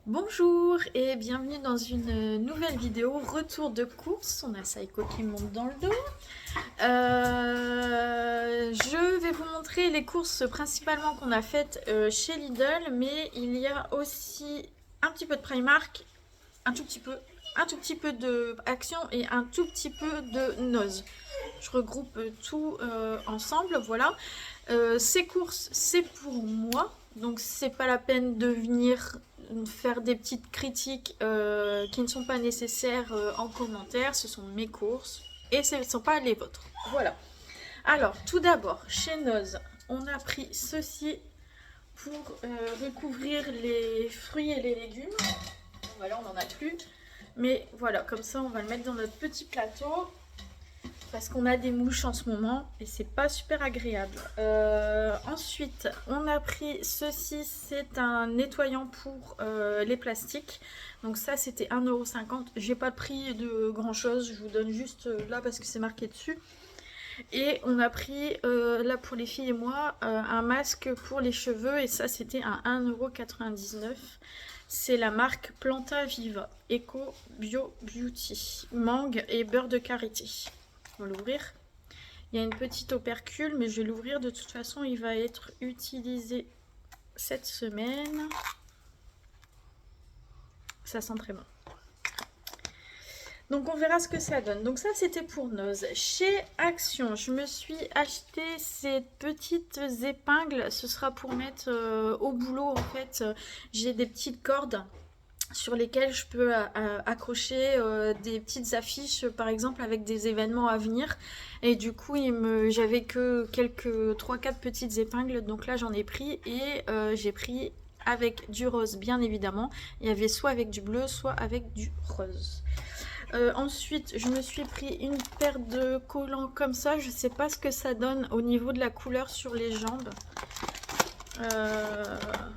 Bonjour et bienvenue dans une nouvelle vidéo retour de course. On a Saiko qui monte dans le dos. Je vais vous montrer les courses principalement qu'on a faites chez Lidl, mais il y a aussi un petit peu de Primark, un tout petit peu de Action et un tout petit peu de Noz. Je regroupe tout ensemble, voilà. Ces courses, c'est pour moi, donc c'est pas la peine de venir faire des petites critiques qui ne sont pas nécessaires en commentaire. Ce sont mes courses et ce ne sont pas les vôtres. Voilà. Alors, tout d'abord, chez Noz, on a pris ceci pour recouvrir les fruits et les légumes. Voilà, on n'en a plus. Mais voilà, comme ça, on va le mettre dans notre petit plateau. Parce qu'on a des mouches en ce moment et c'est pas super agréable. Ensuite, on a pris ceci, c'est un nettoyant pour les plastiques. Donc ça, c'était 1,50 €. J'ai pas de prix de grand chose, je vous donne juste là parce que c'est marqué dessus. Et on a pris, là pour les filles et moi, un masque pour les cheveux et ça, c'était à 1,99 €. C'est la marque Planta Viva Eco Bio Beauty, mangue et beurre de karité. On va l'ouvrir. Il y a une petite opercule, mais je vais l'ouvrir. De toute façon, il va être utilisé cette semaine. Ça sent très bon. Donc on verra ce que ça donne. Donc ça c'était pour Noz. Chez Action, je me suis acheté ces petites épingles. Ce sera pour mettre au boulot en fait. J'ai des petites cordes sur lesquelles je peux accrocher des petites affiches par exemple avec des événements à venir et du coup j'avais que quelques 3-4 petites épingles, donc là j'en ai pris et j'ai pris avec du rose bien évidemment. Il y avait soit avec du bleu soit avec du rose. Ensuite je me suis pris une paire de collants comme ça, je sais pas ce que ça donne au niveau de la couleur sur les jambes.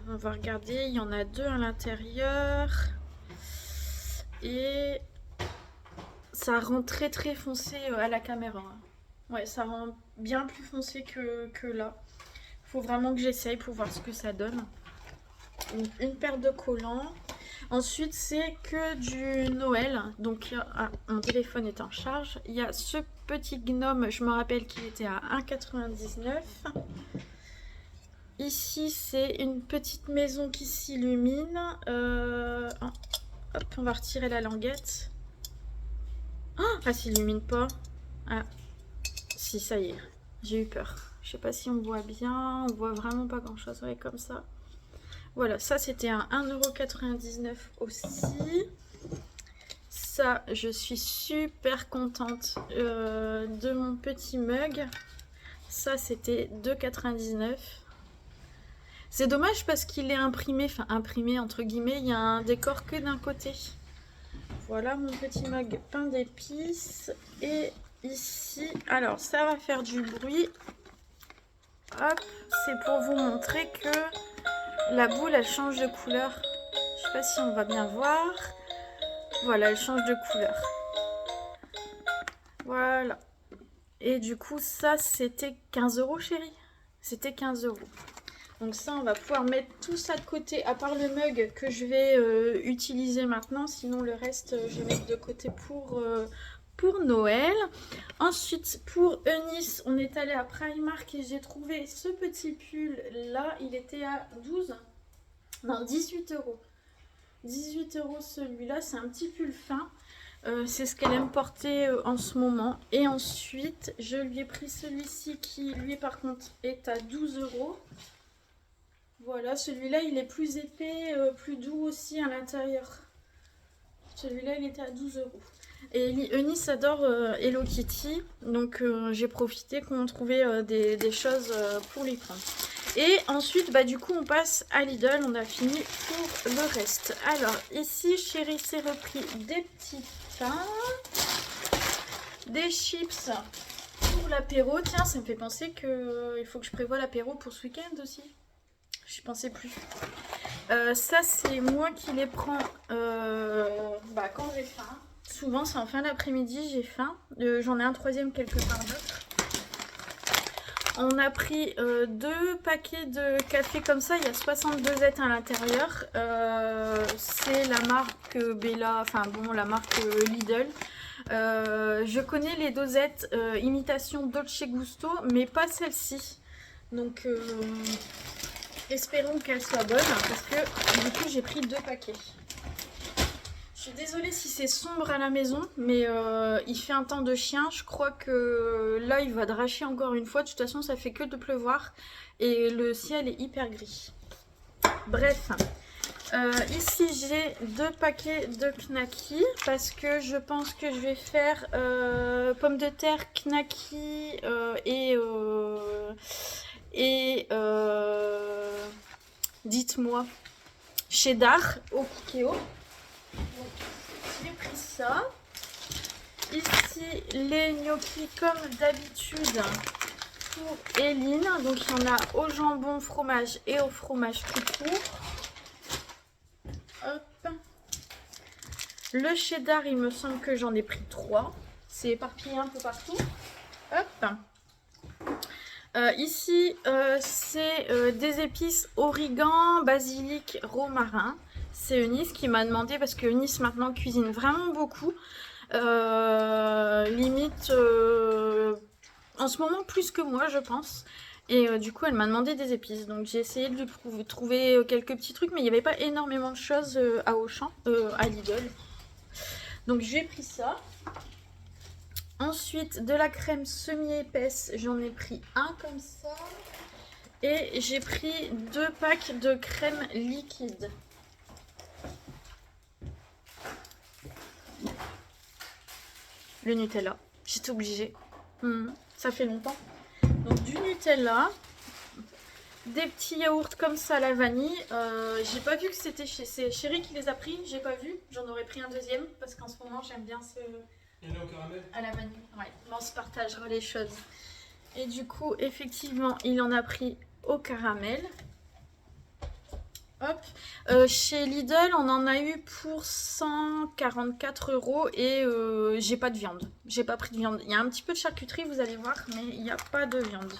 On va regarder, il y en a deux à l'intérieur et ça rend très très foncé à la caméra. Ouais, ça rend bien plus foncé que là. Faut vraiment que j'essaye pour voir ce que ça donne. Une paire de collants. Ensuite, c'est que du Noël. Donc, mon téléphone est en charge. Il y a ce petit gnome, je me rappelle qu'il était à 1,99 €. Ici, c'est une petite maison qui s'illumine. Hop, on va retirer la languette. Ah, ça s'illumine pas. Ah, si, ça y est. J'ai eu peur. Je sais pas si on voit bien. On voit vraiment pas grand chose. Ouais, comme ça. Voilà, ça c'était un 1,99 € aussi. Ça, je suis super contente de mon petit mug. Ça, c'était 2,99 €. C'est dommage parce qu'il est imprimé, enfin imprimé entre guillemets, il y a un décor que d'un côté. Voilà mon petit mug pain d'épices. Et ici, alors ça va faire du bruit. Hop, c'est pour vous montrer que la boule elle change de couleur. Je sais pas si on va bien voir. Voilà, elle change de couleur. Voilà. Et du coup, ça c'était 15 € chérie. C'était 15 €. Donc ça, on va pouvoir mettre tout ça de côté, à part le mug que je vais utiliser maintenant. Sinon, le reste, je vais mettre de côté pour Noël. Ensuite, pour Eunice, on est allé à Primark et j'ai trouvé ce petit pull là. Il était à 18 €. 18 € celui-là, c'est un petit pull fin. C'est ce qu'elle aime porter en ce moment. Et ensuite, je lui ai pris celui-ci qui, lui, par contre, est à 12 €. Voilà, celui-là, il est plus épais, plus doux aussi à l'intérieur. Celui-là, il était à 12 €. Et Eunice adore Hello Kitty, donc j'ai profité qu'on trouvait des choses pour lui prendre. Et ensuite, bah, du coup, on passe à Lidl, on a fini pour le reste. Alors, ici, chérie s'est repris des petits pains, des chips pour l'apéro. Tiens, ça me fait penser qu'il faut que je prévoie l'apéro pour ce week-end aussi. Je pensais plus. Ça, c'est moi qui les prends quand j'ai faim. Souvent, c'est en fin d'après-midi, j'ai faim. J'en ai un troisième quelque part d'autre. On a pris 2 paquets de café comme ça. Il y a 62 à l'intérieur. la marque Bella, enfin bon, la marque Lidl. Je connais les dosettes imitation Dolce Gusto, mais pas celle-ci. Donc, espérons qu'elle soit bonne, parce que du coup, j'ai pris 2 paquets. Je suis désolée si c'est sombre à la maison, mais il fait un temps de chien. Je crois que là, il va dracher encore une fois. De toute façon, ça fait que de pleuvoir et le ciel est hyper gris. Bref, ici j'ai 2 paquets de knacky parce que je pense que je vais faire pommes de terre, knacky et dites-moi, cheddar au Kikeo. J'ai pris ça. Ici, les gnocchis comme d'habitude pour Eline. Donc, il y en a au jambon, fromage et au fromage tout court. Hop. Le cheddar, il me semble que j'en ai pris 3. C'est éparpillé un peu partout. Hop. Ici, c'est des épices origan, basilic, romarin. C'est Eunice qui m'a demandé parce que Eunice maintenant cuisine vraiment beaucoup. Limite en ce moment plus que moi je pense. Et du coup elle m'a demandé des épices. Donc j'ai essayé de lui trouver quelques petits trucs. Mais il n'y avait pas énormément de choses à Auchan, à Lidl. Donc j'ai pris ça. Ensuite de la crème semi-épaisse. J'en ai pris un comme ça. Et j'ai pris 2 packs de crème liquide. Le Nutella, j'étais obligée. Ça fait longtemps. Donc du Nutella, des petits yaourts comme ça à la vanille. J'ai pas vu que c'était c'est Chéri qui les a pris, j'ai pas vu. J'en aurais pris un deuxième parce qu'en ce moment j'aime bien ce... Il y en a au caramel. À la vanille, ouais. On se partagera les choses. Et du coup, effectivement, il en a pris au caramel. Hop. Chez Lidl, on en a eu pour 144 € et j'ai pas de viande. J'ai pas pris de viande. Il y a un petit peu de charcuterie, vous allez voir, mais il n'y a pas de viande.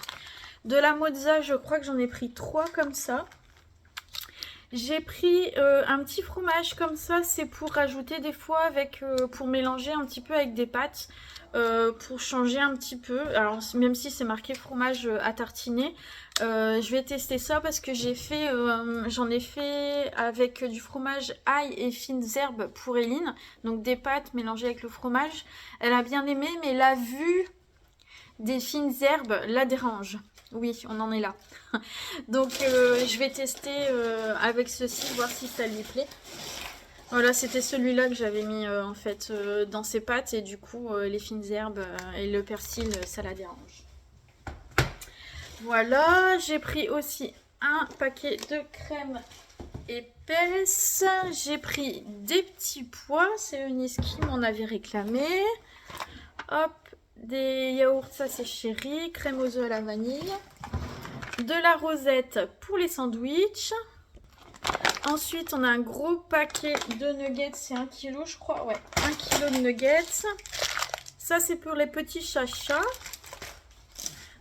De la mozza, je crois que j'en ai pris 3 comme ça. J'ai pris un petit fromage comme ça, c'est pour rajouter des fois avec, pour mélanger un petit peu avec des pâtes. Pour changer un petit peu. Alors même si c'est marqué fromage à tartiner, je vais tester ça parce que j'en ai fait avec du fromage ail et fines herbes pour Eline. Donc des pâtes mélangées avec le fromage. Elle a bien aimé, mais la vue des fines herbes la dérange. Oui, on en est là. Donc je vais tester avec ceci, voir si ça lui plaît. Voilà, c'était celui-là que j'avais mis en fait dans ses pâtes et du coup les fines herbes et le persil, ça la dérange. Voilà, j'ai pris aussi un paquet de crème épaisse. J'ai pris des petits pois, c'est Eunice qui m'en avait réclamé. Hop, des yaourts, ça c'est Chéri, crème aux œufs à la vanille. De la rosette pour les sandwichs. Ensuite, on a un gros paquet de nuggets, c'est 1 kg, je crois. Ouais, 1 kg de nuggets. Ça, c'est pour les petits chachas.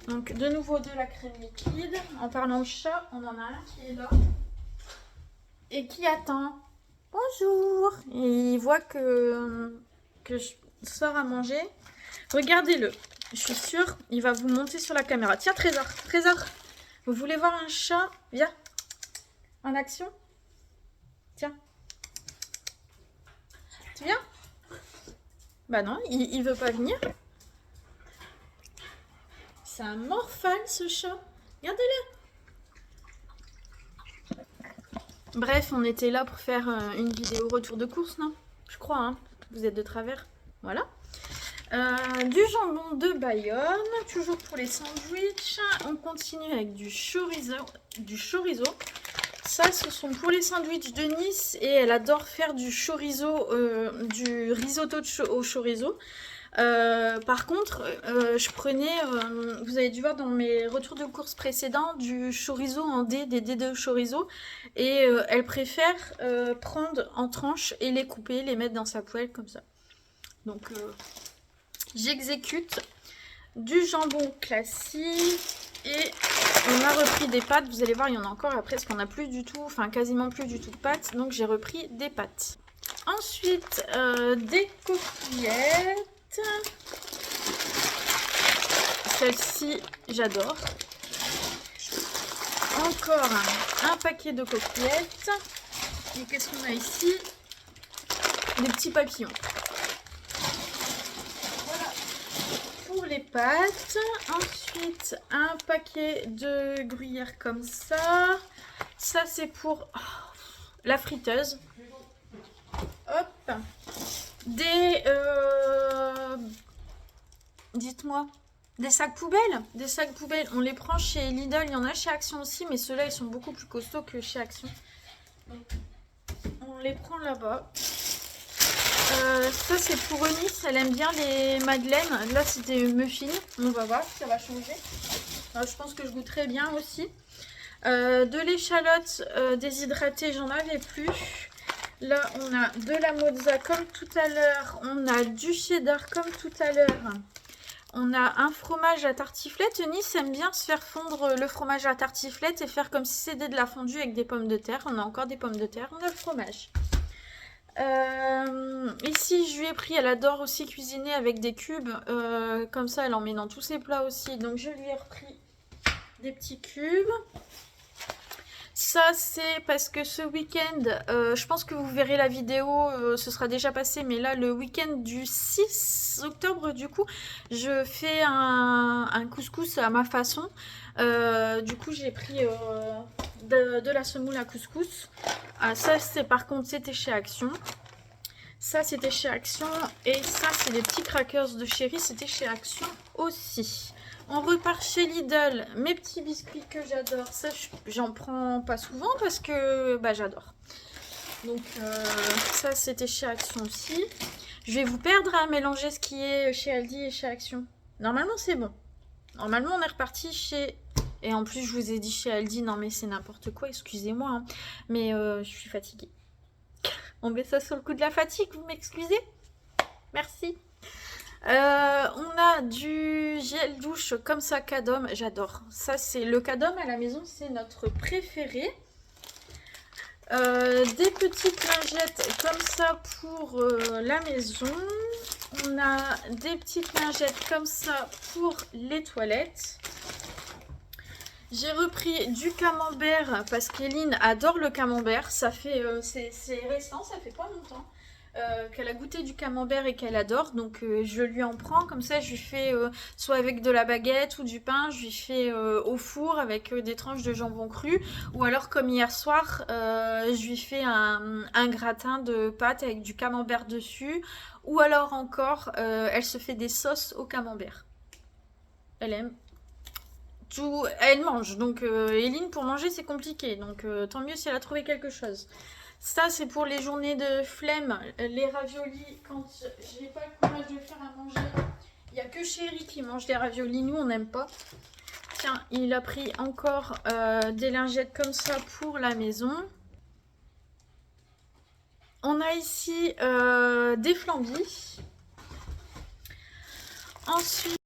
Donc, de nouveau, de la crème liquide. En parlant de chat, on en a un qui est là. Et qui attend. Bonjour. Et il voit que je sors à manger. Regardez-le. Je suis sûre, il va vous monter sur la caméra. Tiens, Trésor. Trésor, vous voulez voir un chat? Viens. En action. Tiens. Tu viens? Bah non, il veut pas venir. C'est un morphale ce chat. Regardez-le. Bref, on était là pour faire une vidéo retour de course, non? Je crois, hein. Vous êtes de travers. Voilà. Du jambon de Bayonne, toujours pour les sandwichs. On continue avec du chorizo. Ça, ce sont pour les sandwichs de Nice et elle adore faire du chorizo, du risotto au chorizo. Par contre, je prenais, vous avez dû voir dans mes retours de course précédents, du chorizo en dés, des dés de chorizo. Et elle préfère prendre en tranches et les couper, les mettre dans sa poêle comme ça. Donc, j'exécute du jambon classique. Et on a repris des pâtes, vous allez voir il y en a encore après parce qu'on n'a plus du tout, enfin quasiment plus du tout de pâtes, donc j'ai repris des pâtes. Ensuite, des coquillettes. Celle-ci, j'adore. Encore un paquet de coquillettes. Et qu'est-ce qu'on a ici? Des petits papillons. Voilà pour les pâtes. Ensuite, un paquet de gruyère comme ça. Ça, c'est pour la friteuse. Hop. Des... dites-moi. Des sacs poubelles. Des sacs poubelles. On les prend chez Lidl. Il y en a chez Action aussi. Mais ceux-là, ils sont beaucoup plus costauds que chez Action. Donc, on les prend là-bas. Ça, c'est pour Eunice. Elle aime bien les madeleines. Là, c'était muffins. On va voir si ça va changer. Je pense que je goûterai bien aussi. De l'échalote déshydratée, j'en avais plus. Là, on a de la mozza comme tout à l'heure. On a du cheddar comme tout à l'heure. On a un fromage à tartiflette. Eunice aime bien se faire fondre le fromage à tartiflette et faire comme si c'était de la fondue avec des pommes de terre. On a encore des pommes de terre. On a le fromage. Ici, je lui ai pris. Elle adore aussi cuisiner avec des cubes. Comme ça, elle en met dans tous ses plats aussi. Donc, je lui ai repris des petits cubes. Ça, c'est parce que ce week-end, je pense que vous verrez la vidéo, ce sera déjà passé, mais là, le week-end du 6 octobre, du coup, je fais un couscous à ma façon. Du coup, j'ai pris de la semoule à couscous. Ça, c'est par contre, c'était chez Action. Ça, c'était chez Action. Et ça, c'est des petits crackers de chéri, c'était chez Action aussi. On repart chez Lidl, mes petits biscuits que j'adore. Ça, j'en prends pas souvent parce que j'adore. Donc, ça, c'était chez Action aussi. Je vais vous perdre à mélanger ce qui est chez Aldi et chez Action. Normalement, c'est bon. Normalement, on est reparti chez... Et en plus, je vous ai dit chez Aldi. Non, mais c'est n'importe quoi, excusez-moi. Hein. Mais je suis fatiguée. On met ça sur le coup de la fatigue, vous m'excusez? Merci. On a du gel douche comme ça, Cadom, j'adore. Ça, c'est le Cadom à la maison, c'est notre préféré. Des petites lingettes comme ça pour la maison. On a des petites lingettes comme ça pour les toilettes. J'ai repris du camembert parce qu'Eline adore le camembert. Ça fait, c'est récent, ça fait pas longtemps. Qu'elle a goûté du camembert et qu'elle adore, donc je lui en prends comme ça. Je lui fais soit avec de la baguette ou du pain, je lui fais au four avec des tranches de jambon cru, ou alors comme hier soir je lui fais un gratin de pâtes avec du camembert dessus, ou alors encore elle se fait des sauces au camembert. Elle aime tout, elle mange, donc Eline pour manger c'est compliqué, donc tant mieux si elle a trouvé quelque chose. Ça, c'est pour les journées de flemme, les raviolis, quand j'ai pas le courage de faire à manger. Il n'y a que Chéri qui mange des raviolis, nous on n'aime pas. Tiens, il a pris encore des lingettes comme ça pour la maison. On a ici des flambis. Ensuite,